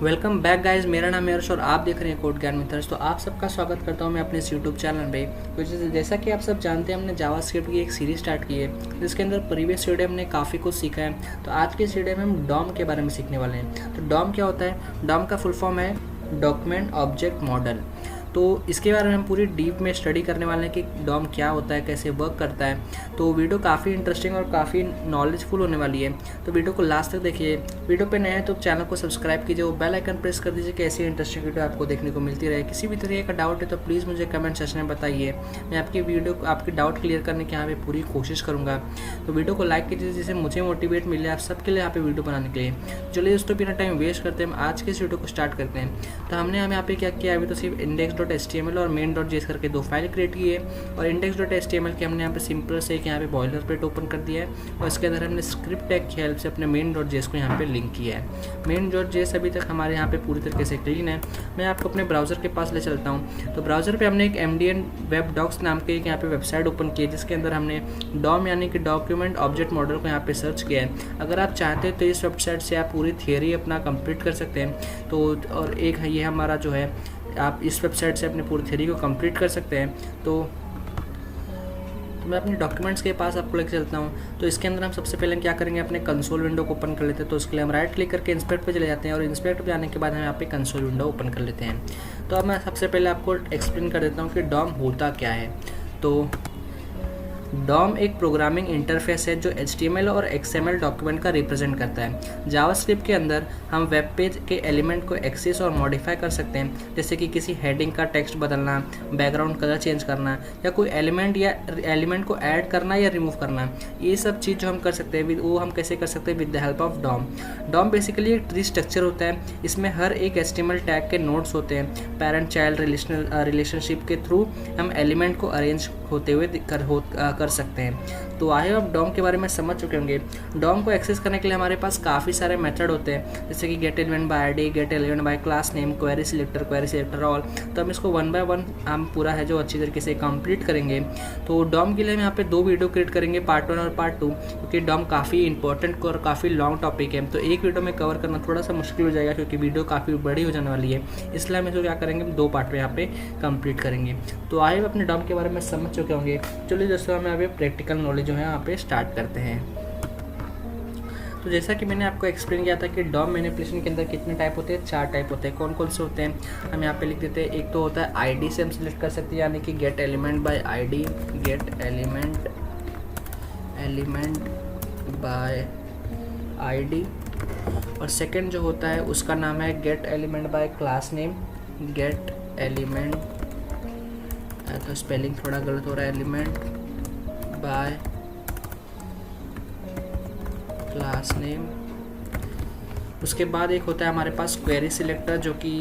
Welcome back guys, मेरा नाम है हर्ष और आप देख रहे हैं कोड ज्ञान मित्रस। तो आप सबका स्वागत करता हूं मैं अपने इस यूट्यूब चैनल पे। तो जैसा कि आप सब जानते हैं, हमने जावास्क्रिप्ट की एक सीरीज स्टार्ट की है जिसके अंदर प्रीवियस वीडियो हमने काफ़ी कुछ सीखा है। तो आज की इस वीडियो में हम डॉम के बारे में सीखने वाले हैं। तो डॉम क्या होता है? डॉम का फुल फॉर्म है डॉक्यूमेंट ऑब्जेक्ट मॉडल। तो इसके बारे में हम पूरी डीप में स्टडी करने वाले हैं कि डॉम क्या होता है, कैसे वर्क करता है। तो वीडियो काफ़ी इंटरेस्टिंग और काफ़ी नॉलेजफुल होने वाली है। तो वीडियो को लास्ट तक देखिए। वीडियो पे नए हैं तो चैनल को सब्सक्राइब कीजिए, वो बेल आइकन प्रेस कर दीजिए कि ऐसी इंटरेस्टिंग वीडियो आपको देखने को मिलती रहे। किसी भी तरह का डाउट है तो प्लीज़ मुझे कमेंट सेक्शन में बताइए। मैं आपकी डाउट क्लियर करने की यहाँ पे पूरी कोशिश करूँगा। तो वीडियो को लाइक कीजिए जिससे मुझे मोटिवेट मिले आप सबके लिए यहाँ पे वीडियो बनाने के लिए। चलिए दोस्तों, बिना टाइम वेस्ट करते हैं हम आज के इस वीडियो को स्टार्ट करते हैं। तो हमने यहाँ पे क्या किया, अभी तो सिर्फ index.html और main.js करके दो फाइल क्रिएट की है। और index.html के हमने यहाँ पे सिंपल से एक यहाँ पे बॉयलर प्लेट ओपन कर दिया है और इसके अंदर हमने स्क्रिप्ट टैग की हेल्प से अपने main.js को यहाँ पे लिंक किया है। main.js अभी तक हमारे यहाँ पे पूरी तरीके से क्लीन है। मैं आपको अपने ब्राउज़र के पास ले चलता हूँ। तो ब्राउज़र पे हमने एक MDN वेब डॉक्स नाम के एक यहाँ पे वेबसाइट ओपन की है जिसके अंदर हमने डॉम यानी कि डॉक्यूमेंट ऑब्जेक्ट मॉडल को यहाँ पे सर्च किया है। अगर आप चाहते हो तो इस वेबसाइट से आप पूरी थियरी अपना कंप्लीट कर सकते हैं। तो और एक ये हमारा जो है, आप इस वेबसाइट से अपनी पूरी थ्योरी को कंप्लीट कर सकते हैं। तो मैं अपने डॉक्यूमेंट्स के पास आपको लेकर चलता हूँ। तो इसके अंदर हम सबसे पहले क्या करेंगे, अपने कंसोल विंडो को ओपन कर लेते हैं। तो उसके लिए हम राइट क्लिक करके इंस्पेक्ट पे चले जाते हैं और इंस्पेक्ट पे जाने के बाद हम यहाँ पे कंसोल विंडो ओपन कर लेते हैं। तो अब मैं सबसे पहले आपको एक्सप्लेन कर देता हूँ कि डॉम होता क्या है। तो डॉम एक प्रोग्रामिंग इंटरफेस है जो HTML और XML डॉक्यूमेंट का रिप्रेजेंट करता है। जावास्क्रिप्ट के अंदर हम वेब पेज के एलिमेंट को एक्सेस और मॉडिफाई कर सकते हैं, जैसे कि किसी हेडिंग का टेक्स्ट बदलना, बैकग्राउंड कलर चेंज करना, या कोई एलिमेंट को ऐड करना या रिमूव करना। ये सब चीज़ जो हम कर सकते हैं वो हम कैसे कर सकते हैं, with the help of DOM. DOM basically एक ट्री स्ट्रक्चर होता है। इसमें हर एक HTML टैग के नोड्स होते हैं। पैरेंट चाइल्ड रिलेशनशिप के थ्रू हम एलिमेंट को अरेंज होते हुए कर सकते हैं। तो आई होप डॉम के बारे में समझ चुके होंगे। डॉम को एक्सेस करने के लिए हमारे पास काफ़ी सारे मेथड होते हैं, जैसे कि gate element by ID, gate element by class name, query selector all. तो हम इसको वन बाय वन हम पूरा है जो अच्छी तरीके से कंप्लीट करेंगे। तो डॉम के लिए हम यहाँ पे दो वीडियो क्रिएट करेंगे, पार्ट 1 और पार्ट 2, क्योंकि डॉम काफ़ी इंपॉर्टेंट और काफ़ी लॉन्ग टॉपिक है। तो एक वीडियो में कवर करना थोड़ा सा मुश्किल हो जाएगा क्योंकि वीडियो काफ़ी बड़ी हो जाने वाली है। इसलिए हम इसको क्या करेंगे, दो पार्ट में यहाँ पे कंप्लीट करेंगे। तो आइए अपने डॉम के बारे में समझ चुके होंगे। चलिए दोस्तों, हमें अभी प्रैक्टिकल नॉलेज जो है यहाँ पे स्टार्ट करते हैं। तो जैसा कि मैंने आपको एक्सप्लेन किया था कि डॉम मैनिपुलेशन के अंदर कितने टाइप होते हैं, 4 टाइप होते हैं। कौन कौन से होते हैं हम यहाँ पे लिख देते हैं। एक तो होता है आईडी से हम सिलेक्ट कर सकते हैं, यानी कि gate element by ID, gate element by ID. और सेकंड जो होता है उसका नाम है gate element by class name, gate element, तो स्पेलिंग थोड़ा गलत हो रहा है, एलिमेंट बाय क्लास नेम। उसके बाद एक होता है हमारे पास क्वेरी सिलेक्टर, जो कि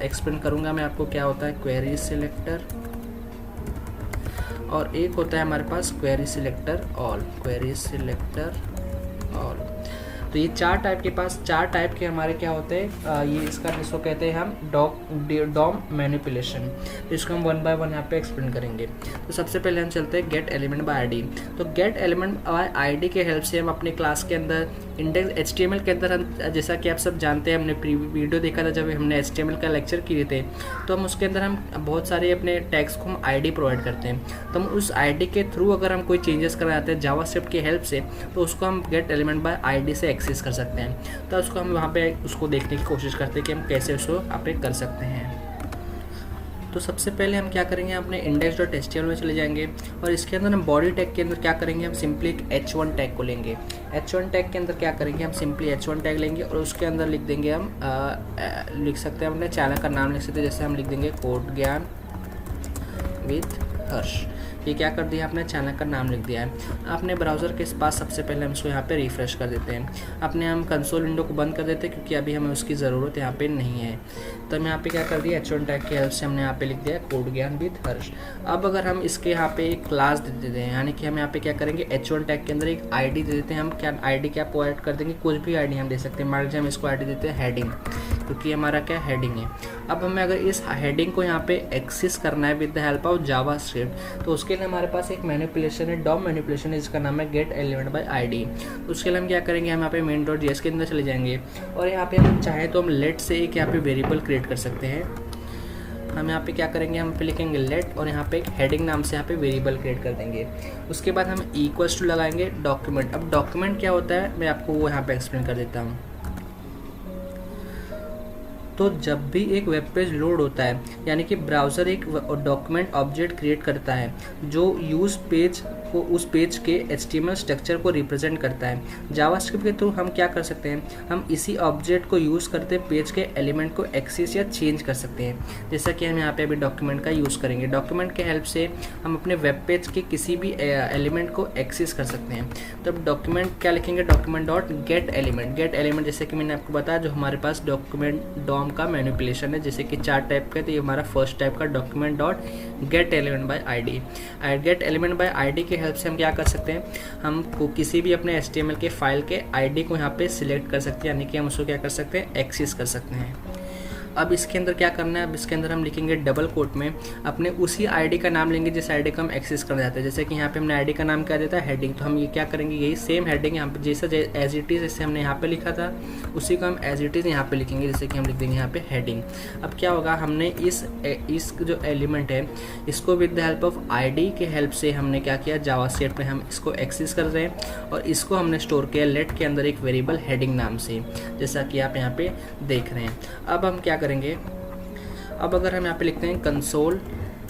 एक्सप्लेन करूंगा मैं आपको क्या होता है क्वेरी सिलेक्टर। और एक होता है हमारे पास क्वेरी सिलेक्टर ऑल। तो ये 4 टाइप के हमारे क्या होते हैं, ये इसको कहते हैं हम डॉम मैनिपुलेशन। तो इसको हम वन बाय वन यहाँ पे एक्सप्लेन करेंगे। तो सबसे पहले हम चलते हैं गेट एलिमेंट बाय आईडी। तो गेट एलिमेंट बाय आईडी के हेल्प से हम अपने क्लास के अंदर इंडेक्स HTML के अंदर हम, जैसा कि आप सब जानते हैं, हमने वीडियो देखा था जब हमने HTML का लेक्चर किए थे, तो हम उसके अंदर हम बहुत सारे अपने टैग्स को हम आईडी प्रोवाइड करते हैं। तो हम उस आईडी के थ्रू अगर हम कोई चेंजेस कराते हैं जावास्क्रिप्ट की हेल्प से, तो उसको हम गेट एलिमेंट बाय आईडी से एक्सेस कर सकते हैं। तो उसको हम वहाँ पे उसको देखने की कोशिश करते हैं कि हम कैसे उसको यहाँ पे कर सकते हैं। तो सबसे पहले हम क्या करेंगे, अपने index.html में चले जाएंगे और इसके अंदर हम बॉडी टैग के अंदर क्या करेंगे, हम सिंपली एक h1 टैग को लेंगे। h1 टैग के अंदर क्या करेंगे, हम सिंपली h1 टैग लेंगे और उसके अंदर लिख देंगे हम लिख सकते हैं अपने चैनल का नाम लिख सकते हैं, जैसे हम लिख देंगे कोड ज्ञान विद हर्ष। ये क्या कर दिया, अपने चैनल का नाम लिख दिया है। अपने ब्राउज़र के पास सबसे पहले हम इसको यहाँ पे रिफ़्रेश कर देते हैं। अपने हम कंसोल विंडो को बंद कर देते हैं क्योंकि अभी हमें उसकी ज़रूरत यहाँ पे नहीं है। तो हम यहाँ पे क्या कर दिया, h1 टैग की हेल्प से हमने यहाँ पे लिख दिया कोड ज्ञान विद हर्ष। अब अगर हम इसके यहाँ पे एक क्लास दे देते हैं, यानी कि हम यहाँ पे क्या करेंगे, h1 टैग के अंदर एक ID दे देते हैं। हम क्या ID क्या प्रोवाइड कर देंगे, कुछ भी ID हम दे सकते हैं। मान लीजिए हम इसको ID देते हैं हेडिंग। क्योंकि हमारा क्या हेडिंग है। अब हमें अगर इस हेडिंग को यहाँ पे एक्सेस करना है with the help of JavaScript, तो उसके लिए हमारे पास एक मैनिपुलेशन है, डॉम मैनिपुलेशन है, जिसका नाम है गेट एलिमेंट बाय आईडी। उसके लिए हम क्या करेंगे, हम यहाँ पे main.js के अंदर चले जाएंगे और यहाँ पे हम चाहे तो हम लेट से एक यहाँ पे वेरिएबल क्रिएट कर सकते हैं। हम यहाँ पे क्या करेंगे, हम पे लिखेंगे लेट और यहाँ पे एक हेडिंग नाम से यहाँ पे वेरिएबल क्रिएट कर देंगे। उसके बाद हम इक्वल्स टू लगाएंगे डॉक्यूमेंट। अब डॉक्यूमेंट क्या होता है मैं आपको वो यहाँ पे एक्सप्लेन कर देता हूँ। तो जब भी एक वेब पेज लोड होता है, यानी कि ब्राउज़र एक डॉक्यूमेंट ऑब्जेक्ट क्रिएट करता है जो यूज़ पेज को, उस पेज के HTML स्ट्रक्चर को रिप्रेजेंट करता है। जावास्क्रिप्ट के थ्रू हम क्या कर सकते हैं, हम इसी ऑब्जेक्ट को यूज़ करते पेज के एलिमेंट को एक्सेस या चेंज कर सकते हैं। जैसा कि हम यहाँ पे अभी डॉक्यूमेंट का यूज़ करेंगे। डॉक्यूमेंट के हेल्प से हम अपने वेब पेज के किसी भी एलिमेंट को एक्सेस कर सकते हैं। तो अब डॉक्यूमेंट क्या लिखेंगे, document dot gate element. Gate element जैसे कि मैंने आपको बताया, जो हमारे पास डॉक्यूमेंट डॉम का मैनिपुलेशन है, जैसे कि 4 टाइप का, तो ये हमारा फर्स्ट टाइप का document dot gate element by ID. Gate element by ID के हेल्प से हम क्या कर सकते हैं, हम किसी भी अपने HTML के फाइल के आईडी को यहाँ पे सिलेक्ट कर सकते हैं, यानी कि हम उसको क्या कर सकते हैं, एक्सेस कर सकते हैं। अब इसके अंदर क्या करना है, अब इसके अंदर हम लिखेंगे डबल कोट में अपने उसी आईडी का नाम लेंगे जिस आईडी को हम एक्सेस करना चाहते हैं। जैसे कि यहाँ पे हमने आईडी का नाम क्या देता है, हेडिंग, तो हम ये क्या करेंगे, यही सेम हेडिंग यहाँ पे जैसा एज इट इज़ जैसे हमने यहाँ पे लिखा था उसी को हम एज इट इज़ यहाँ पे लिखेंगे, जैसे कि हम लिख देंगे यहाँ पे हेडिंग। अब क्या होगा, हमने इस जो एलिमेंट है इसको with the help of ID के हेल्प से हमने क्या किया, जावास्क्रिप्ट में हम इसको एक्सेस कर रहे हैं और इसको हमने स्टोर किया लेट के अंदर एक वेरिएबल हेडिंग नाम से, जैसा कि आप यहाँ पे देख रहे हैं। अब हम क्या करेंगे, अब अगर हम यहाँ पे लिखते हैं कंसोल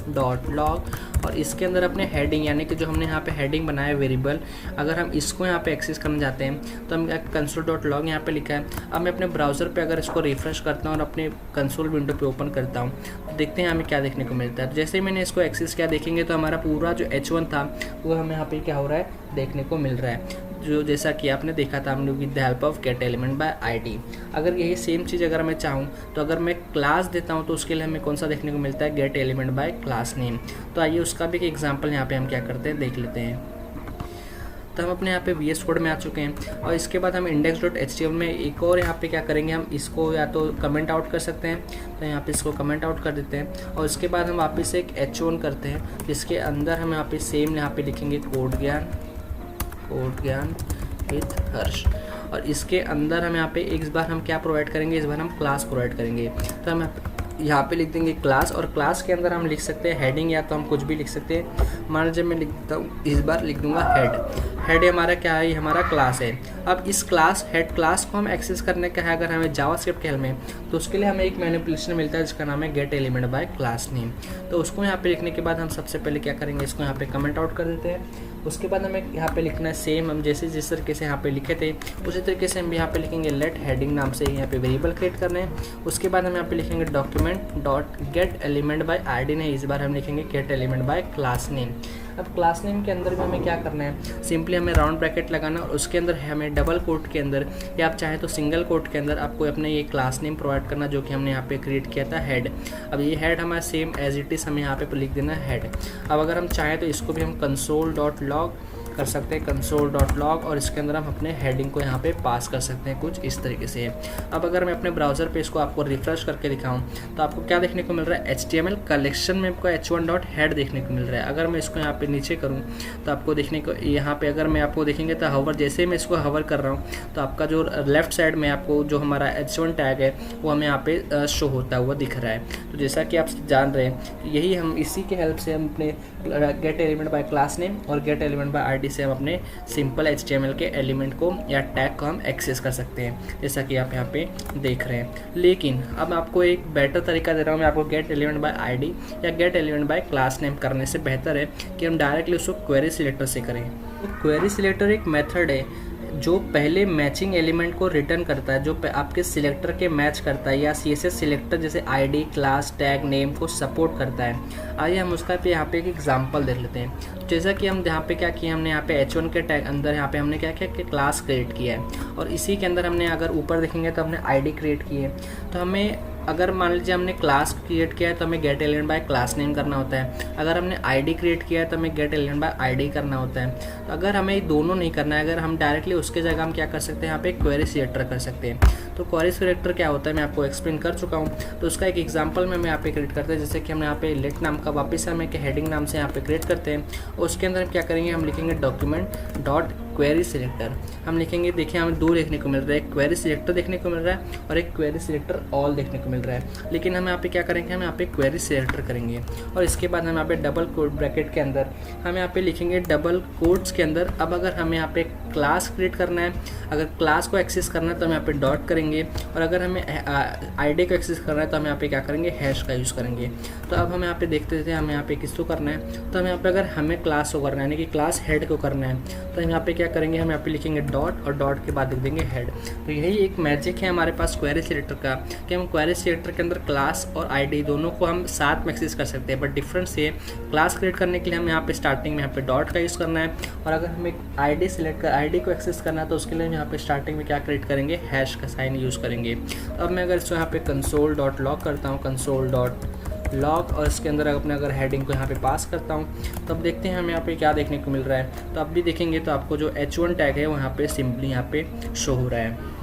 डॉट लॉग और इसके अंदर अपने हेडिंग, यानी कि जो हमने यहाँ पे हेडिंग बनाया है वेरिएबल, अगर हम इसको यहाँ पे एक्सेस करना चाहते हैं तो हम कंसोल डॉट लॉग यहाँ पे लिखा है। अब मैं अपने ब्राउज़र पे अगर इसको रिफ्रेश करता हूँ और अपने कंसोल विंडो पे ओपन करता हूँ तो देखते हैं हमें क्या देखने को मिलता है। जैसे ही मैंने इसको एक्सेस किया, देखेंगे तो हमारा पूरा जो H1 था वो हमें यहाँ पे क्या हो रहा है, देखने को मिल रहा है, जो जैसा कि आपने देखा था हमने with the help of gate element by ID. अगर यही सेम चीज़ अगर मैं चाहूँ तो अगर मैं क्लास देता हूँ तो उसके लिए हमें कौन सा देखने को मिलता है, gate element by class name. तो आइए उसका भी एक एग्जांपल यहाँ पे हम क्या करते हैं देख लेते हैं। तो हम अपने यहाँ पे VS कोड में आ चुके हैं और इसके बाद हम index.html में एक और यहाँ पे क्या करेंगे, हम इसको या तो कमेंट आउट कर सकते हैं, तो यहाँ पे इसको कमेंट आउट कर देते हैं और इसके बाद हम वापस एक H1 करते हैं जिसके अंदर हम यहाँ पे सेम यहाँ पे लिखेंगे कोड ज्ञान विद हर्ष और इसके अंदर हम यहाँ पे इस बार हम क्या प्रोवाइड करेंगे, इस बार हम क्लास प्रोवाइड करेंगे। तो हम यहाँ पे लिख देंगे क्लास और क्लास के अंदर हम लिख सकते हैं हेडिंग या तो हम कुछ भी लिख सकते हैं। मान लीजिए मैं लिखता हूँ, इस बार लिख दूंगा हेड हमारा क्या है, ये हमारा क्लास है। अब इस हेड क्लास को हम एक्सेस करने का है अगर हमें जावास्क्रिप्ट के हेल्प में, तो उसके लिए हमें एक मैनिपुलेशन मिलता है जिसका नाम है gate element by class name. तो उसको यहाँ पे लिखने के बाद हम सबसे पहले क्या करेंगे, इसको यहाँ पे कमेंट आउट कर देते हैं। उसके बाद हमें यहाँ पे लिखना है सेम, हम जैसे जिस तरीके से यहाँ पे लिखे थे उसी तरीके से हम यहाँ पे लिखेंगे लेट हेडिंग नाम से यहाँ पे वेरिएबल क्रिएट करना है। उसके बाद हम यहाँ पे लिखेंगे document dot gate element by ID नहीं, इस बार हम लिखेंगे gate element by class name. अब क्लास नेम के अंदर भी हमें क्या करना है, सिंपली हमें राउंड ब्रैकेट लगाना और उसके अंदर हमें डबल कोट के अंदर या आप चाहे तो सिंगल कोट के अंदर आपको अपने ये क्लास नेम प्रोवाइड करना जो कि हमने यहाँ पे क्रिएट किया था हेड। अब ये हेड हमारा सेम एज इट इज़ हमें यहाँ पे लिख देना हेड। अब अगर हम चाहें तो इसको भी हम कंसोल डॉट लॉग कर सकते हैं, कंसोल डॉट लॉग और इसके अंदर हम अपने हेडिंग को यहाँ पे पास कर सकते हैं कुछ इस तरीके से। अब अगर मैं अपने ब्राउज़र पे इसको आपको रिफ्रेश करके दिखाऊं तो आपको क्या देखने को मिल रहा है, HTML कलेक्शन में आपको h1 डॉट हेड देखने को मिल रहा है। अगर मैं इसको यहाँ पे नीचे करूँ तो आपको देखने को यहाँ पे अगर मैं आपको देखेंगे तो हवर, जैसे ही मैं इसको हवर कर रहा हूँ तो आपका जो लेफ्ट साइड में आपको जो हमारा h1 टैग है वो हमें यहाँ पे शो होता हुआ दिख रहा है। तो जैसा कि आप जान रहे हैं यही हम इसी के हेल्प से हम अपने gate element by class name और गेट एलिमेंट बाय आईडी से हम अपने सिंपल HTML के एलिमेंट को या टैग को हम एक्सेस कर सकते हैं, जैसा कि आप यहाँ पे देख रहे हैं। लेकिन अब आपको एक बेटर तरीका दे रहा हूँ मैं आपको, गेट एलिमेंट बाय आईडी या gate element by class name करने से बेहतर है कि हम डायरेक्टली उसको क्वेरी सिलेक्टर से करें। तो क्वेरी सिलेक्टर एक मेथड है जो पहले मैचिंग एलिमेंट को रिटर्न करता है, जो आपके सिलेक्टर के मैच करता है, या CSS सिलेक्टर जैसे आईडी क्लास टैग नेम को सपोर्ट करता है। आइए हम उसका पे यहाँ पे एक एग्जांपल देख लेते हैं। जैसा कि हम यहाँ पे क्या किया, हमने यहाँ पे h1 के टैग अंदर यहाँ पे हमने क्या किया कि क्लास क्रिएट किया है और इसी के अंदर हमने अगर ऊपर देखेंगे तो हमने आईडी क्रिएट की है। तो हमें अगर मान लीजिए हमने क्लास क्रिएट किया है तो हमें gate element by class name करना होता है। अगर हमने आईडी क्रिएट किया है तो हमें गेट एलिमेंट बाय आईडी करना होता है। तो अगर हमें दोनों नहीं करना है, अगर हम डायरेक्टली उसके जगह हम क्या कर सकते हैं, यहाँ पे क्वेरी सिलेक्टर कर सकते हैं। तो क्वेरी सिलेक्टर क्या होता है मैं आपको एक्सप्लेन कर चुका हूँ। तो उसका एक एग्जांपल में यहाँ पे क्रिएट करते हैं, जैसे कि हमने यहाँ पे लेट नाम का वापस हम एक हेडिंग नाम से यहाँ पे क्रिएट करते हैं। और उसके अंदर हम क्या करेंगे, हम लिखेंगे डॉक्यूमेंट डॉट क्वेरी सिलेक्टर। हम लिखेंगे, देखिए हमें दो देखने को मिल रहा है, एक क्वेरी सिलेक्टर देखने को मिल रहा है और एक क्वेरी सिलेक्टर ऑल देखने को मिल रहा है। लेकिन हम यहाँ पे क्या करेंगे, हम यहाँ पे क्वेरी सिलेक्टर करेंगे और इसके बाद हम यहाँ पे डबल कोट ब्रैकेट के अंदर हम यहाँ पे लिखेंगे डबल कोट्स के अंदर। अब अगर हमें यहाँ पे क्लास क्रिएट करना है, अगर क्लास को एक्सेस करना है तो हम यहाँ पे डॉट करेंगे, और अगर हमें आईडी को एक्सेस करना है तो हम यहाँ पे क्या करेंगे, हैश का यूज़ करेंगे। तो अब हम यहाँ पे देखते थे हमें यहाँ पे किसको करना है, तो हम यहाँ पे अगर हमें क्लास को करना है यानी कि क्लास हेड को करना है तो हम यहाँ पे क्या करेंगे, हम यहाँ पे लिखेंगे डॉट और डॉट के बाद लिख देंगे हेड। तो यही एक मैजिक है हमारे पास क्वेरी सिलेक्टर का कि हम क्वेरी सिलेक्टर के अंदर क्लास और आईडी दोनों को हम साथ में एक्सेस कर सकते हैं। बट डिफरेंस ये, क्लास क्रिएट करने के लिए हमें यहाँ पे स्टार्टिंग में यहाँ पे डॉट का यूज़ करना है, और अगर हमें आईडी सिलेक्ट कर आईडी को एक्सेस करना है तो उसके लिए हम यहाँ पे स्टार्टिंग में क्या क्रिएट करेंगे, हैश का साइन यूज़ करेंगे। तो अब मैं अगर इसको यहाँ पे कंसोल डॉट लॉग करता हूँ, कंसोल डॉट लॉग, और इसके अंदर अपने अगर हेडिंग को यहाँ पे पास करता हूँ तो अब देखते हैं हमें यहाँ पे क्या देखने को मिल रहा है। तो आप भी देखेंगे तो आपको जो H1 टैग है वो यहाँ पे सिंपली यहाँ पे शो हो रहा है।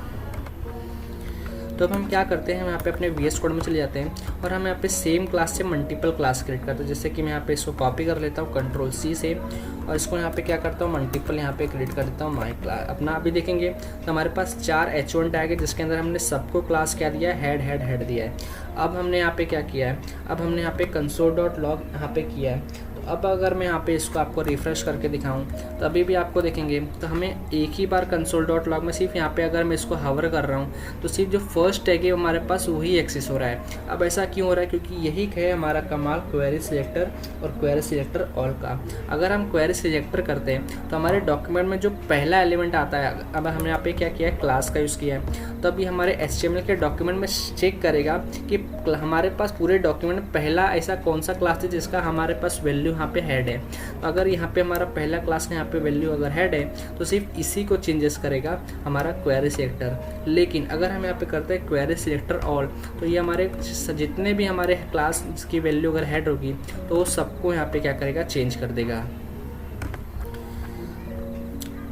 तो अब हम क्या करते हैं, हम यहाँ पे अपने VS कोड में चले जाते हैं और हम यहाँ पे सेम क्लास से मल्टीपल क्लास क्रिएट करते हैं। जैसे कि मैं यहाँ पे इसको कॉपी कर लेता हूँ Ctrl+C से, और इसको यहाँ पे क्या करता हूँ, मल्टीपल यहाँ पे क्रिएट कर देता हूँ माई क्लास अपना। अभी देखेंगे तो हमारे पास 4 H1 टैग है जिसके अंदर हमने सबको क्लास क्या दिया है, हेड हेड हेड दिया है। अब हमने यहाँ पे क्या किया है, अब हमने यहाँ पे कंसोल डॉट लॉग यहाँ पे किया है। अब अगर मैं यहाँ पे इसको आपको रिफ्रेश करके दिखाऊं तो अभी भी आपको देखेंगे तो हमें एक ही बार कंसोल डॉट लॉग में सिर्फ यहाँ पे अगर मैं इसको हवर कर रहा हूँ तो सिर्फ जो फर्स्ट टैग है हमारे पास वही एक्सेस हो रहा है। अब ऐसा क्यों हो रहा है, क्योंकि यही है हमारा कमाल क्वेरी सिलेक्टर और क्वेरी सिलेक्टर ऑल का। अगर हम क्वेरी सिलेक्टर करते हैं तो हमारे डॉक्यूमेंट में जो पहला एलिमेंट आता है, अब हमने यहाँ पे क्या किया है, क्लास का यूज़ किया है, तो अभी हमारे HTML के डॉक्यूमेंट में चेक करेगा कि हमारे पास पूरे डॉक्यूमेंट में पहला ऐसा कौन सा क्लास है जिसका हमारे पास वैल्यू यहाँ पे हेड है। तो अगर यहाँ पे हमारा पहला क्लास का यहाँ पे वैल्यू अगर हेड है तो सिर्फ इसी को चेंजेस करेगा हमारा क्वेरी सिलेक्टर। लेकिन अगर हम यहाँ पे करते हैं क्वेरी सिलेक्टर ऑल तो ये हमारे जितने भी हमारे क्लास की वैल्यू अगर हेड होगी तो वो सबको यहाँ पे क्या करेगा, चेंज कर देगा।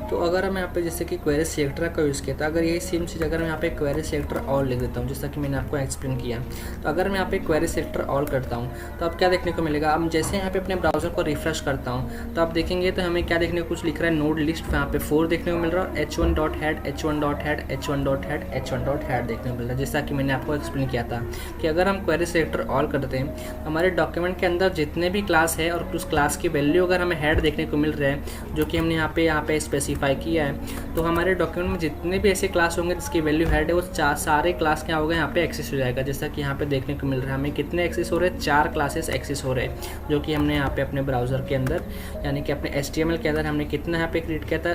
तो अगर हम यहाँ पे जैसे कि क्वेरी सिलेक्टर का यूज़ किया था, अगर यही सेम चीज़ अगर मैं यहाँ पे क्वेरी सिलेक्टर ऑल लिख देता हूँ जैसा कि मैंने आपको एक्सप्लेन किया, तो अगर मैं यहाँ पे क्वेरी सिलेक्टर ऑल करता हूँ तो अब क्या देखने को मिलेगा, अब जैसे यहाँ पे अपने ब्राउज़र को रिफ्रेश करता हूँ तो आप देखेंगे तो हमें क्या देखने को कुछ लिख रहा है, नोड लिस्ट यहाँ पे 4 देखने को मिल रहा है, H1 dot head H1 dot head H1 dot head H1 dot head देखने को मिल रहा है। जैसा कि मैंने आपको एक्सप्लेन किया था कि अगर हम क्वेरी सिलेक्टर ऑल करते हैं हमारे डॉक्यूमेंट के अंदर जितने भी क्लास है और उस क्लास की वैल्यू अगर हमें हेड देखने को मिल रहा है जो कि हमने यहाँ पे स्पेसिफाई किया है, तो हमारे डॉक्यूमेंट में जितने भी ऐसे क्लास होंगे जिसकी वैल्यू हेड है वो सारे क्लास क्या होगा, यहाँ पे एक्सेस हो जाएगा। जैसा कि यहाँ पे देखने को मिल रहा है हमें कितने एक्सेस हो रहे हैं, 4 क्लासेस एक्सेस हो रहे हैं जो कि हमने यहाँ पे अपने ब्राउज़र के अंदर यानी कि अपने HTML के अंदर हमने कितना यहाँ पे क्रिएट किया था,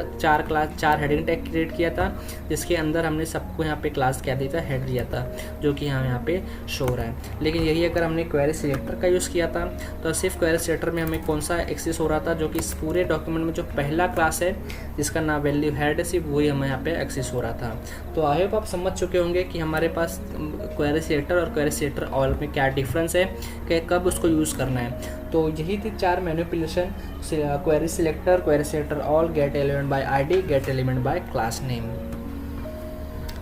4 हेडिंग टैग क्रिएट किया था जिसके अंदर हमने सबको यहाँ पे क्लास क्या दिया था, हेड दिया था, जो कि यहाँ पे शो हो रहा है। लेकिन यही अगर हमने क्वेरी सिलेक्टर का यूज़ किया था तो सिर्फ क्वेरी सिलेक्टर में हमें कौन सा एक्सेस हो रहा था, जो कि इस पूरे डॉक्यूमेंट में जो पहला क्लास है जिसका नाम वैल्यू हेड सिर्फ वही हमें यहाँ पे एक्सेस हो रहा था। तो आई होप आप समझ चुके होंगे कि हमारे पास क्वेरी सिलेक्टर और क्वेरी सिलेक्टर ऑल में क्या डिफरेंस है, कि कब उसको यूज़ करना है। तो यही थी 4 manipulation, query selector all, gate element by ID, gate element by class name.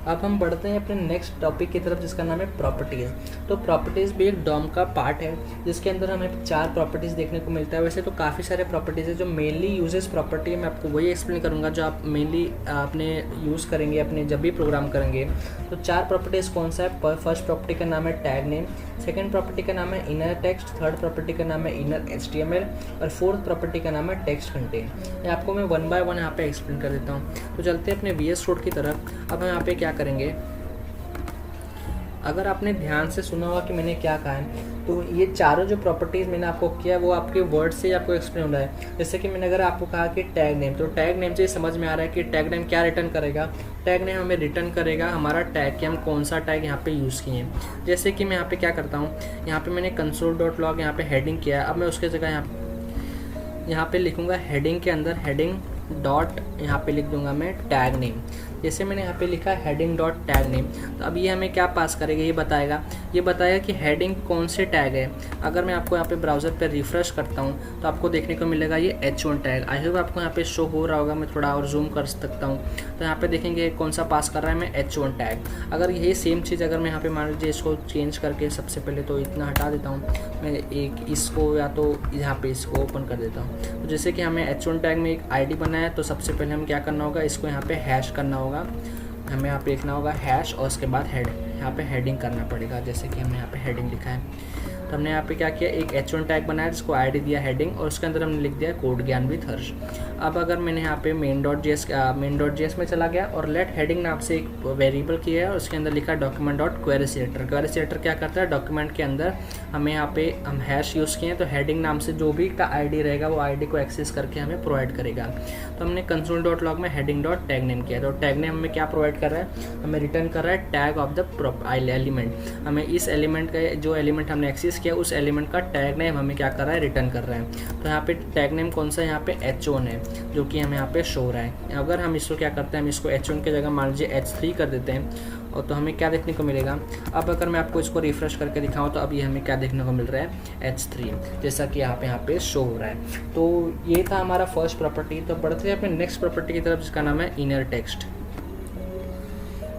अब हम बढ़ते हैं अपने नेक्स्ट टॉपिक की तरफ जिसका नाम है प्रॉपर्टीज़। तो प्रॉपर्टीज़ भी एक डॉम का पार्ट है जिसके अंदर हमें 4 प्रॉपर्टीज़ देखने को मिलता है। वैसे तो काफ़ी सारे प्रॉपर्टीज़ है, जो मेनली यूजेस प्रॉपर्टी है मैं आपको वही एक्सप्लेन करूँगा जो आप मेनली अपने यूज़ करेंगे अपने जब भी प्रोग्राम करेंगे। तो 4 प्रॉपर्टीज़ कौन सा है, फर्स्ट प्रॉपर्टी का नाम है टैग नेम, सेकेंड प्रॉपर्टी का नाम है इनर टेक्स्ट, थर्ड प्रॉपर्टी का नाम है इनर HTML और फोर्थ प्रॉपर्टी का नाम है टेक्स्ट कंटेन। ये आपको मैं 1 बाय 1 यहाँ पे एक्सप्लेन कर देता हूँ। तो चलते हैं अपने VS कोड की तरफ। अब हम यहाँ पे क्या करेंगे, अगर आपने ध्यान से सुना होगा कि मैंने क्या कहा है, तो ये चारों जो प्रॉपर्टीज़ मैंने आपको किया वो आपके वर्ड से आपको एक्सप्लेन हो रहा है। जैसे कि मैंने अगर आपको कहा कि टैग नेम, तो टैग नेम से समझ में आ रहा है कि टैग नेम क्या रिटर्न करेगा। टैग नेम हमें रिटर्न करेगा हमारा टैग कि हम कौन सा टैग यहाँ पे यूज़ किए हैं। जैसे कि मैं यहाँ पे क्या करता हूँ, यहाँ पे मैंने कंसोल डॉट लॉग यहाँ पे हेडिंग किया है। अब मैं उसके जगह यहाँ पे लिखूँगा हेडिंग के अंदर हेडिंग डॉट यहाँ पे लिख दूंगा मैं टैग नेम। जैसे मैंने यहाँ पे लिखा हेडिंग डॉट टैग नेम, तो अब ये हमें क्या पास करेगा, ये बताएगा कि हेडिंग कौन से टैग है। अगर मैं आपको यहाँ पे ब्राउज़र पे रिफ्रेश करता हूँ तो आपको देखने को मिलेगा ये H1 टैग। आई होप आपको यहाँ पे शो हो रहा होगा, मैं थोड़ा और जूम कर सकता हूँ। तो यहाँ पे देखेंगे कौन सा पास कर रहा है, मैं H1 टैग। अगर यही सेम चीज़ अगर मैं यहाँ पे मान लीजिए इसको चेंज करके, सबसे पहले तो इतना हटा देता हूँ मैं, एक इसको या तो यहाँ पे इसको ओपन कर देता हूँ। तो जैसे कि हमें H1 टैग में एक ID बनाया है, तो सबसे पहले हम क्या करना होगा, इसको यहाँ पे हैश करना होगा। हमें यहाँ पे लिखना होगा हैश और उसके बाद हेड, यहाँ पे हेडिंग करना पड़ेगा। जैसे कि हमने यहाँ पे हेडिंग लिखा है, तो हमने यहाँ पे क्या किया, एक H1 टैग बनाया जिसको आईडी दिया हेडिंग, और उसके अंदर हमने लिख दिया कोड ज्ञान विद हर्ष। अब अगर मैंने यहाँ पे main.js में चला गया और लेट हेडिंग नाम से एक वेरिएबल किया है, और उसके अंदर लिखा document dot query selector. Query selector क्या करता है, डॉक्यूमेंट के अंदर हमें यहाँ पे हम हैश यूज़ किए हैं, तो हेडिंग नाम से जो भी का आईडी रहेगा वो आईडी को एक्सेस करके हमें प्रोवाइड करेगा। तो हमने कंसोल डॉट लॉग में हेडिंग डॉट टैग नेम किया, तो टैग नेम हमें क्या प्रोवाइड कर रहा है, हमें रिटर्न कर रहा है टैग ऑफ द एलिमेंट। हमें इस एलिमेंट का, जो एलिमेंट हमने एक्सेस किया उस एलिमेंट का टैग नेम हमें क्या कर रहा है, रिटर्न कर रहा है। तो यहाँ पे टैग नेम कौन सा है, यहाँ पे H1 है, जो कि हमें यहाँ पे शो हो रहा है। अगर हम इसको क्या करते हैं, हम इसको H1 की जगह मान लीजिए H3 कर देते हैं, और तो हमें क्या देखने को मिलेगा। अब अगर मैं आपको इसको रिफ्रेश करके दिखाऊं तो अभी हमें क्या देखने को मिल रहा है, H3, जैसा कि यहाँ पे शो हो रहा है। तो ये था हमारा फर्स्ट प्रॉपर्टी। तो बढ़ते हैं अपने नेक्स्ट प्रॉपर्टी की तरफ, जिसका नाम है inner text.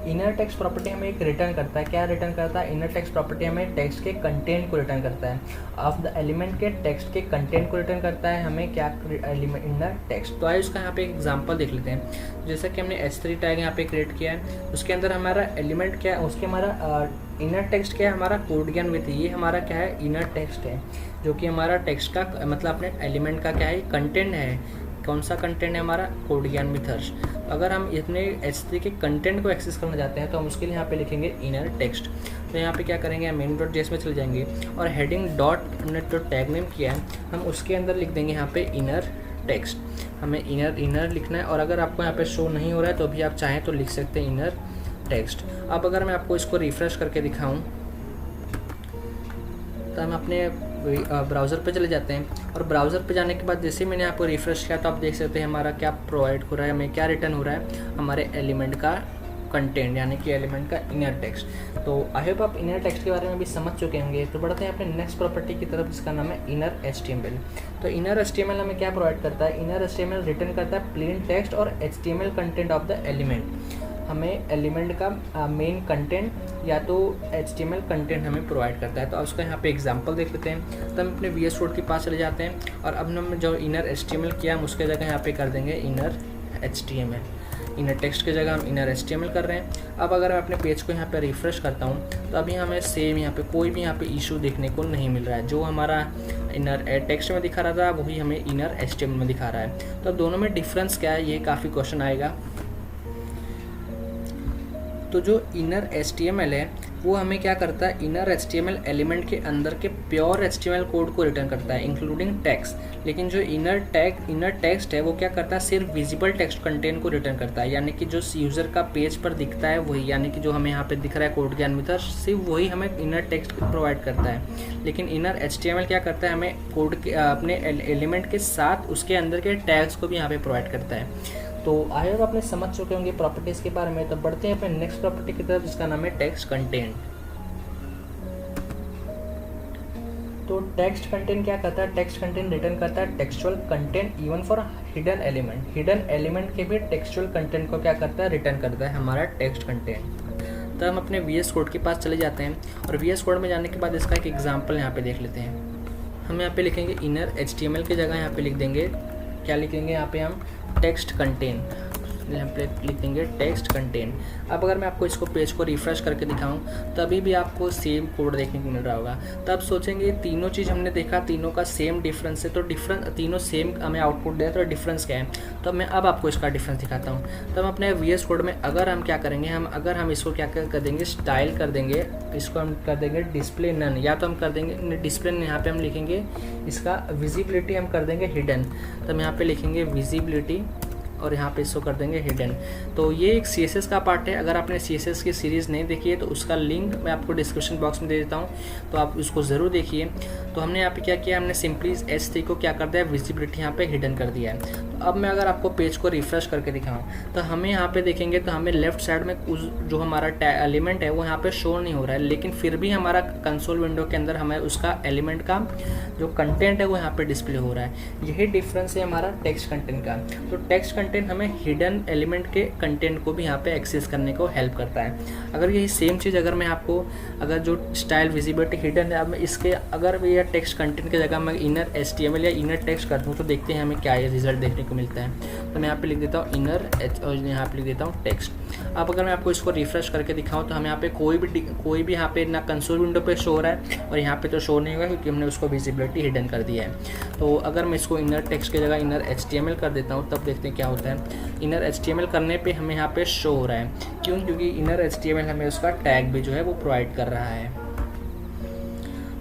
Inner text property हमें एक रिटर्न करता है। क्या रिटर्न करता है, इनर टेक्स्ट प्रॉपर्टी हमें टेक्स्ट के कंटेंट को रिटर्न करता है। ऑफ द एलिमेंट के टेक्स्ट के कंटेंट को रिटर्न करता है हमें क्या, एलिमेंट इनर टेक्स्ट। तो आइए उसका यहाँ पे एक एग्जांपल देख लेते हैं। जैसे कि हमने H3 टैग यहाँ पे क्रिएट किया है, उसके अंदर हमारा एलिमेंट क्या है, उसके हमारा इनर टेक्स्ट क्या है, हमारा कोड ज्ञान विद, ये हमारा क्या है, इनर टेक्स्ट है, जो कि हमारा टेक्स्ट का मतलब अपने एलिमेंट का क्या है, कंटेंट है। कौन सा कंटेंट है हमारा, कोड ज्ञान विद हर्ष। अगर हम इतने H3 के कंटेंट को एक्सेस करना चाहते हैं तो हम उसके लिए यहाँ पे लिखेंगे इनर टेक्स्ट। तो यहाँ पे क्या करेंगे, हम main.js में चले जाएंगे और हेडिंग डॉट हमने जो टैग नेम किया है हम उसके अंदर लिख देंगे यहाँ पे इनर टेक्स्ट। हमें इनर लिखना है, और अगर आपको यहाँ पे शो नहीं हो रहा है तो भी आप चाहें तो लिख सकते हैं इनर टेक्स्ट। अब अगर मैं आपको इसको रिफ्रेश करके दिखाऊँ तो हम अपने ब्राउज़र पे चले जाते हैं, और ब्राउज़र पे जाने के बाद जैसे मैंने आपको रिफ्रेश किया तो आप देख सकते हैं हमारा क्या प्रोवाइड हो रहा है, हमें क्या रिटर्न हो रहा है, हमारे एलिमेंट का कंटेंट, यानी कि एलिमेंट का इनर टेक्स्ट। तो आई होप आप इनर टेक्स्ट के बारे में भी समझ चुके होंगे। तो बढ़ते हैं अपने नेक्स्ट प्रॉपर्टी की तरफ, जिसका नाम है इनर HTML। तो इनर HTML हमें क्या प्रोवाइड करता है, इनर HTML रिटर्न करता है प्लेन टेक्स्ट और HTML content of the element. हमें एलिमेंट का मेन कंटेंट या तो HTML कंटेंट हमें प्रोवाइड करता है। तो उसका यहाँ पे एग्जांपल देख लेते हैं। तो हम अपने VS कोड के पास चले जाते हैं, और अब हम जो इनर HTML किया हम उसके जगह यहाँ पे कर देंगे इनर HTML। इनर टेक्स्ट की जगह हम इनर HTML कर रहे हैं। अब अगर मैं अपने पेज को यहाँ पे रिफ्रेश करता हूँ तो अभी हमें सेम यहाँ पे कोई भी यहाँ पे इशू देखने को नहीं मिल रहा है। जो हमारा इनर टेक्स्ट में दिखा रहा था वही हमें इनर HTML में दिखा रहा है। तो दोनों में डिफरेंस क्या है, ये काफ़ी क्वेश्चन आएगा। तो जो इनर HTML है वो हमें क्या करता है, इनर HTML एलिमेंट के अंदर के प्योर HTML कोड को रिटर्न करता है इंक्लूडिंग टेक्स्ट। लेकिन जो इनर टेक्स्ट है वो क्या करता है, सिर्फ विजिबल टेक्स्ट कंटेंट को रिटर्न करता है, यानी कि जो यूज़र का पेज पर दिखता है वही, यानी कि जो हमें यहाँ पे दिख रहा है कोड ज्ञान विद हर्ष, सिर्फ वही हमें इनर टेक्स्ट प्रोवाइड करता है। लेकिन इनर HTML क्या करता है, हमें कोड के अपने एलिमेंट के साथ उसके अंदर के टैग्स को भी यहाँ पे प्रोवाइड करता है। तो आई होप आपने समझ चुके होंगे प्रॉपर्टीज़ के बारे में। तो बढ़ते हैं अपने नेक्स्ट प्रॉपर्टी की तरफ, जिसका नाम है टेक्स्ट कंटेंट। तो टेक्स्ट कंटेंट क्या करता है, टेक्स्ट कंटेंट रिटर्न करता है textual content even for hidden element. Hidden element के भी टेक्सचुअल कंटेंट को क्या करता है, रिटर्न करता है हमारा टेक्स्ट कंटेंट। तो हम अपने VS कोड के पास चले जाते हैं, और VS कोड में जाने के बाद इसका एक एग्जाम्पल यहाँ पे देख लेते हैं। हम यहाँ पे लिखेंगे इनर HTML की जगह यहाँ पे लिख देंगे, क्या लिखेंगे यहाँ पे हम, टेक्स्ट कंटेंट। यहाँ पे लिख देंगे टेक्स्ट कंटेंट। अब अगर मैं आपको इसको पेज को रिफ्रेश करके दिखाऊं तभी भी आपको सेम कोड देखने को मिल रहा होगा। तब सोचेंगे तीनों चीज़ हमने देखा, तीनों का सेम डिफरेंस है, तो तीनों सेम हमें आउटपुट दे, तो डिफरेंस क्या है। तो मैं अब आपको इसका डिफरेंस दिखाता हूँ। तब अपने VS कोड में अगर हम क्या करेंगे, अगर हम इसको क्या कर देंगे, स्टाइल कर देंगे, इसको हम कर देंगे डिस्प्ले नन, या तो हम कर देंगे डिस्प्ले नन, यहाँ पे हम लिखेंगे इसका विजिबिलिटी हम कर देंगे हिडन। तो हम यहाँ पे लिखेंगे विजिबिलिटी और यहाँ पे इसको कर देंगे हिडन। तो ये एक CSS का पार्ट है। अगर आपने CSS की सीरीज़ नहीं देखी है तो उसका लिंक मैं आपको डिस्क्रिप्शन बॉक्स में दे देता हूँ, तो आप उसको ज़रूर देखिए। तो हमने यहाँ पे क्या किया, हमने सिंपली H3 को क्या कर दिया, विजिबिलिटी यहाँ पे हिडन कर दिया है। अब मैं अगर आपको पेज को रिफ्रेश करके दिखाऊं तो हमें यहाँ पे देखेंगे तो हमें लेफ्ट साइड में उस जो हमारा एलिमेंट है वो यहाँ पे शो नहीं हो रहा है, लेकिन फिर भी हमारा कंसोल विंडो के अंदर हमें उसका एलिमेंट का जो कंटेंट है वो यहाँ पे डिस्प्ले हो रहा है। यही डिफरेंस है हमारा टेक्स्ट कंटेंट का। तो टेक्स्ट कंटेंट हमें हिडन एलिमेंट के कंटेंट को भी यहाँ पे एक्सेस करने को हेल्प करता है। अगर यही सेम चीज़ अगर मैं आपको अगर जो स्टाइल विजिबिलिटी हिडन है, अब मैं इसके अगर ये टेक्स्ट कंटेंट की जगह मैं इनर HTML या इनर टेक्स्ट कर दूँ तो देखते हैं हमें क्या रिजल्ट देखने को मिलता है। तो मैं यहाँ पे लिख देता हूँ इनर और यहाँ पे लिख देता हूँ टेक्स्ट। अब अगर मैं आपको इसको रिफ्रेश करके दिखाऊँ तो हमें यहाँ पे कोई भी यहाँ पे ना कंसोल विंडो पे शो हो रहा है और यहाँ पे तो शो नहीं होगा क्योंकि हमने उसको विजिबिलिटी हिडन कर दिया है। तो अगर मैं इसको इनर टेक्स्ट की जगह इनर HTML कर देता हूँ तब देखते हैं क्या होता है। इनर HTML करने पे हमें यहाँ पे शो हो रहा है, क्यों? क्योंकि इनर HTML हमें उसका टैग भी जो है वो प्रोवाइड कर रहा है।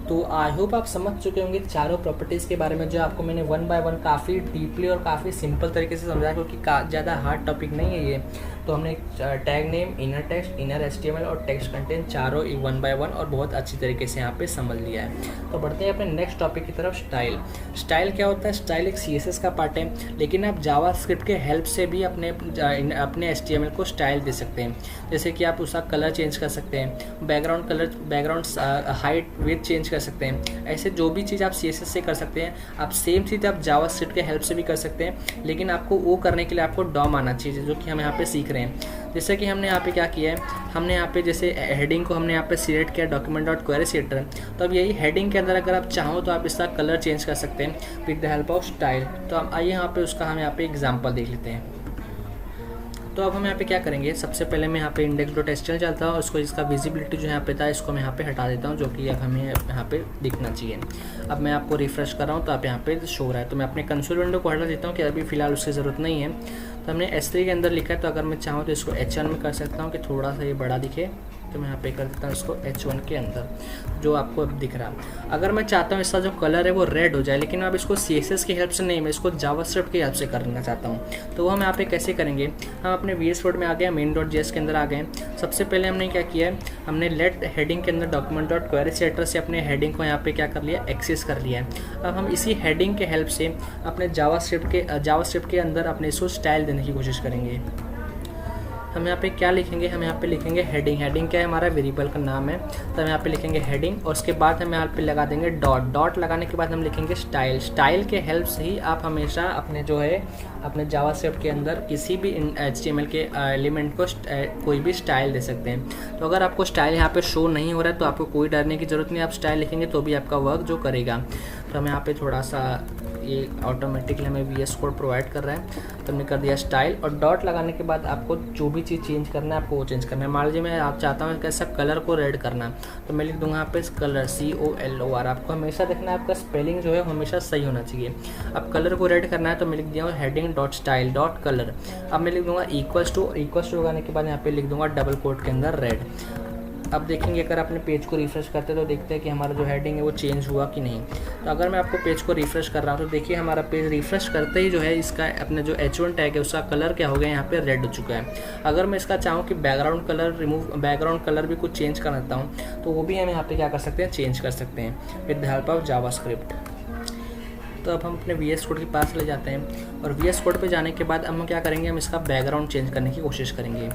तो आई होप आप समझ चुके होंगे चारों प्रॉपर्टीज़ के बारे में, जो आपको मैंने वन बाय वन काफ़ी डीपली और काफ़ी सिंपल तरीके से समझाया, क्योंकि ज़्यादा हार्ड टॉपिक नहीं है ये। तो हमने tag name, inner text, inner HTML और टेक्स्ट कंटेंट चारों वन बाय वन और बहुत अच्छी तरीके से यहाँ पे समझ लिया है। तो बढ़ते हैं अपने नेक्स्ट टॉपिक की तरफ, स्टाइल। स्टाइल क्या होता है? स्टाइल एक CSS का पार्ट है, लेकिन आप जावास्क्रिप्ट के हेल्प से भी अपने HTML को स्टाइल दे सकते हैं। जैसे कि आप उसका कलर चेंज कर सकते हैं, बैकग्राउंड हाइट विड्थ चेंज कर सकते हैं। ऐसे जो भी चीज़ आप CSS से कर सकते हैं, आप सेम चीज़ आप जावास्क्रिप्ट के हेल्प से भी कर सकते हैं, लेकिन आपको वो करने के लिए आपको DOM आना चाहिए, जो कि हम यहाँ पे सीख रहे हैं। जैसे कि हमने यहाँ पे क्या किया है, हमने यहाँ पे जैसे हेडिंग को हमने यहाँ पे सिलेक्ट किया document.query तो अब यही हेडिंग के अंदर अगर आप चाहो तो आप इसका कलर चेंज कर सकते हैं with the help of style. तो हम आइए यहाँ पे उसका हम यहाँ पे एग्जाम्पल देख लेते हैं। तो अब हम यहाँ पे क्या करेंगे, सबसे पहले मैं यहाँ पे index.html चलता हूँ, उसको इसका विजिबिलिटी जो यहाँ पे था इसको मैं यहाँ पे हटा देता हूँ, जो कि अब हमें यहाँ पे दिखना चाहिए। अब मैं आपको रिफ्रेश कर रहा हूँ तो आप यहाँ पे शो रहा है। तो मैं अपने कंसोल विंडो को हटा देता हूँ कि अभी फिलहाल उसकी ज़रूरत नहीं है। तो हमने S3 के अंदर लिखा है, तो अगर मैं चाहूँ तो इसको H1 में कर सकता हूँ कि थोड़ा सा ये बड़ा दिखे। तो मैं यहाँ पे कर देता हूँ इसको H1 के अंदर, जो आपको अब दिख रहा है। अगर मैं चाहता हूँ इसका जो कलर है वो रेड हो जाए, लेकिन अब इसको CSS की हेल्प से नहीं, मैं इसको जावास्क्रिप्ट की हेल्प से करना चाहता हूँ। तो वो हम यहाँ पे कैसे करेंगे, हम अपने VS कोड में आ गए, main.js के अंदर आ गए। सबसे पहले हमने क्या किया है, हमने लेट हेडिंग के अंदर document.query से अपने हेडिंग को यहाँ पे क्या कर लिया, एक्सेस कर लिया है। अब हम इसी हेडिंग के हेल्प से अपने जावास्क्रिप्ट के अंदर अपने इसको स्टाइल देने की कोशिश करेंगे। हम यहाँ पे क्या लिखेंगे, हम यहाँ पे लिखेंगे हेडिंग। हेडिंग क्या है, हमारा वेरिएबल का नाम है। तो हम यहाँ पे लिखेंगे हेडिंग और उसके बाद हम यहाँ पे लगा देंगे डॉट। डॉट लगाने के बाद हम लिखेंगे स्टाइल। स्टाइल के हेल्प से ही आप हमेशा अपने जो है अपने जावास्क्रिप्ट के अंदर किसी भी HTML के एलिमेंट को कोई भी स्टाइल दे सकते हैं। तो अगर आपको स्टाइल यहाँ पे शो नहीं हो रहा है तो आपको कोई डरने की ज़रूरत नहीं, आप स्टाइल लिखेंगे तो भी आपका वर्क जो करेगा। तो हम यहाँ पे थोड़ा सा ये ऑटोमेटिकली हमें VS कोड प्रोवाइड कर रहा है। तो हमने कर दिया स्टाइल और डॉट लगाने के बाद आपको जो भी चीज़ चेंज करना है आपको वो चेंज करना है। मान लीजिए मैं आप चाहता हूँ कैसा कलर को रेड करना, तो मैं लिख दूंगा यहाँ पे कलर COLOR। आपको हमेशा देखना है आपका स्पेलिंग जो है हमेशा सही होना चाहिए। अब कलर को रेड करना है तो मैं लिख दिया heading dot style dot colour. अब मैं लिख दूंगा इक्वल्स टू लगाने के बाद यहाँ पे लिख दूंगा डबल कोट के अंदर रेड। अब देखेंगे अगर अपने पेज को रिफ्रेश करते हैं तो देखते हैं कि हमारा जो हेडिंग है वो चेंज हुआ कि नहीं। तो अगर मैं आपको पेज को रिफ्रेश कर रहा हूँ तो देखिए हमारा पेज रिफ्रेश करते ही जो है इसका अपने जो H1 टैग है उसका कलर क्या हो गया, यहाँ पे रेड हो चुका है। अगर मैं इसका चाहूँ कि बैकग्राउंड कलर भी कुछ चेंज कर देता हूँ तो वो भी हम यहाँ पे क्या कर सकते हैं, चेंज कर सकते हैं with the help of JavaScript. तो अब हम अपने VS कोड के पास ले जाते हैं और VS कोड पे जाने के बाद हम क्या करेंगे, हम इसका बैकग्राउंड चेंज करने की कोशिश करेंगे।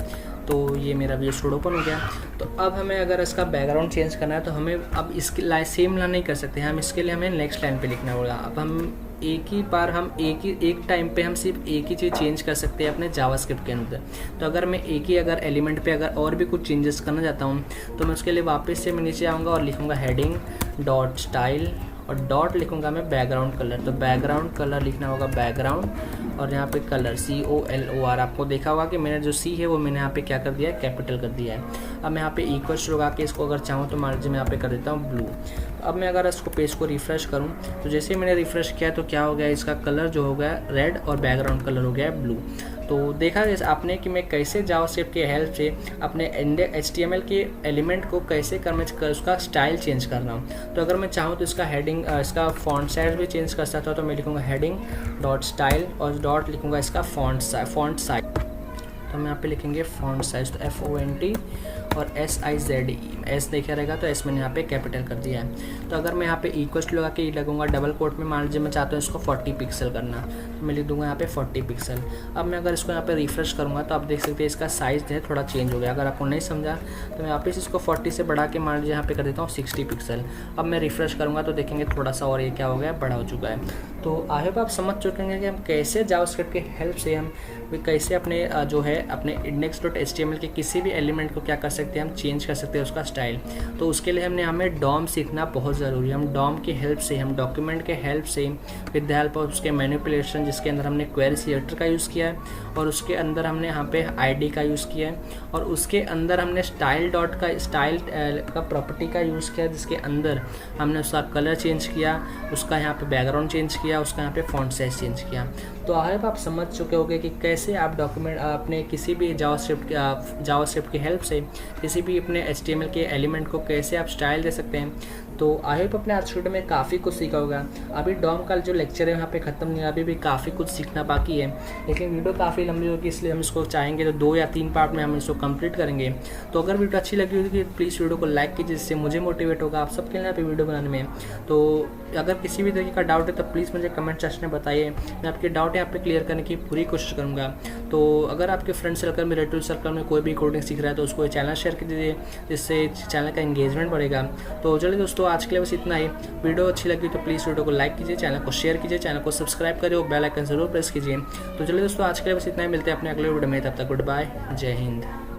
तो ये मेरा VS कोड ओपन हो गया। तो अब हमें अगर इसका बैकग्राउंड चेंज करना है तो हमें अब इसकी सेम लाइन नहीं कर सकते, हम इसके लिए हमें नेक्स्ट लाइन पे लिखना होगा। अब हम एक टाइम पे हम सिर्फ एक ही चीज़ चेंज कर सकते हैं अपने जावास्क्रिप्ट के अंदर। तो अगर मैं एक ही एलिमेंट पे अगर और भी कुछ चेंजेस करना चाहता हूँ तो मैं उसके लिए वापस से मैं नीचे आऊँगा और लिखूँगा हेडिंग डॉट स्टाइल और डॉट लिखूँगा मैं बैकग्राउंड कलर। तो बैकग्राउंड कलर लिखना होगा बैकग्राउंड और यहाँ पे कलर COLOR। आपको देखा होगा कि मैंने जो C है वो मैंने यहाँ पे क्या कर दिया है, कैपिटल कर दिया है। अब मैं यहाँ पे इक्वल्स लगा के इसको अगर चाहूँ तो मान लीजिए मैं यहाँ पे कर देता हूँ ब्लू। अब मैं अगर इसको पेज को रिफ्रेश करूँ तो जैसे मैंने रिफ्रेश किया तो क्या हो गया, इसका कलर जो हो गया रेड और बैकग्राउंड कलर हो गया ब्लू। तो देखा जैसे आपने कि मैं कैसे जावास्क्रिप्ट के हेल्प से अपने HTML के एलिमेंट को कैसे कर उसका स्टाइल चेंज कर रहा हूँ। तो अगर मैं चाहूँ तो इसका हेडिंग इसका फॉन्ट साइज भी चेंज कर सकता हूँ। तो मैं लिखूँगा हेडिंग डॉट स्टाइल और डॉट लिखूँगा इसका फॉन्ट साइज। तो हम यहाँ पे लिखेंगे फॉन्ट साइज, तो FONT और SIZE एस देखा रहेगा तो एस मैंने यहाँ पे कैपिटल कर दिया है। तो अगर मैं यहाँ पे इक्वल टू लगा के ई लगूंगा डबल कोट में, मान लीजिए मैं चाहता हूँ इसको 40 पिक्सल करना, तो मैं लिख दूंगा यहाँ पे 40 पिक्सल। अब मैं अगर इसको यहाँ पे रिफ्रेश करूँगा तो आप देख सकते हैं इसका साइज़ जो है थोड़ा चेंज हो गया। अगर आपको नहीं समझा तो मैं वापस इसको 40 से बढ़ा के मान लीजिए यहाँ पे कर देता हूँ 60 पिक्सल। अब मैं रिफ्रेश करूँगा तो देखेंगे थोड़ा सा और ये क्या हो गया, बड़ा हो चुका है। तो आई होप आप समझ चुके हैं कि हम कैसे जावास्क्रिप्ट की हेल्प से हम कैसे अपने जो है अपने index.html के किसी भी एलिमेंट को क्या कर सकते हैं, हम चेंज कर सकते हैं उसका स्टाइल। तो उसके लिए हमें डॉम सीखना बहुत ज़रूरी है। हम डॉम की हेल्प से, हम डॉक्यूमेंट के हेल्प से, विद द हेल्प ऑफ उसके मैनिपुलेशन, जिसके अंदर हमने क्वेरी सिलेक्टर का यूज़ किया है और उसके अंदर हमने यहाँ पे आईडी का यूज़ किया है और उसके अंदर हमने स्टाइल का प्रॉपर्टी का यूज़ किया, जिसके अंदर हमने उसका कलर चेंज किया, उसका यहाँ पे बैकग्राउंड चेंज किया, उसका यहाँ पे फॉन्ट साइज चेंज किया। तो आई होप आप समझ चुके होंगे कि कैसे आप डॉक्यूमेंट अपने किसी भी जावास्क्रिप्ट की हेल्प से किसी भी अपने HTML के एलिमेंट को कैसे आप स्टाइल दे सकते हैं। तो आई होप अपने आज वीडियो में काफ़ी कुछ सीखा होगा। अभी डॉम का जो लेक्चर है यहाँ पे ख़त्म नहीं, अभी भी काफ़ी कुछ सीखना बाकी है, लेकिन वीडियो काफ़ी लंबी होगी, इसलिए हम इसको चाहेंगे तो 2 या 3 पार्ट में हम इसको कंप्लीट करेंगे। तो अगर वीडियो अच्छी लगी होगी तो प्लीज़ वीडियो को लाइक कीजिए, जिससे मुझे मोटिवेट होगा आप सबके लिए यहाँ पे वीडियो बनाने में। तो अगर किसी भी तरीके का डाउट है तो प्लीज़ मुझे कमेंट सेक्शन में बताइए, मैं आपके डाउट यहाँ पे क्लियर करने की पूरी कोशिश करूँगा। तो अगर आपके फ्रेंड सर्कल में, रिलेटिव सर्कल में कोई भी कोडिंग सीख रहा है तो उसको चैनल शेयर कर दीजिए, जिससे चैनल का एंगेजमेंट बढ़ेगा। तो चलिए दोस्तों, आज के लिए बस इतना ही। वीडियो अच्छी लगी तो प्लीज़ वीडियो को लाइक कीजिए, चैनल को शेयर कीजिए, चैनल को सब्सक्राइब करिए और बेल आइकन जरूर प्रेस कीजिए। तो चलिए दोस्तों, आज के लिए बस इतना ही, मिलते हैं अपने अगले वीडियो में, तब तक गुड बाय, जय हिंद।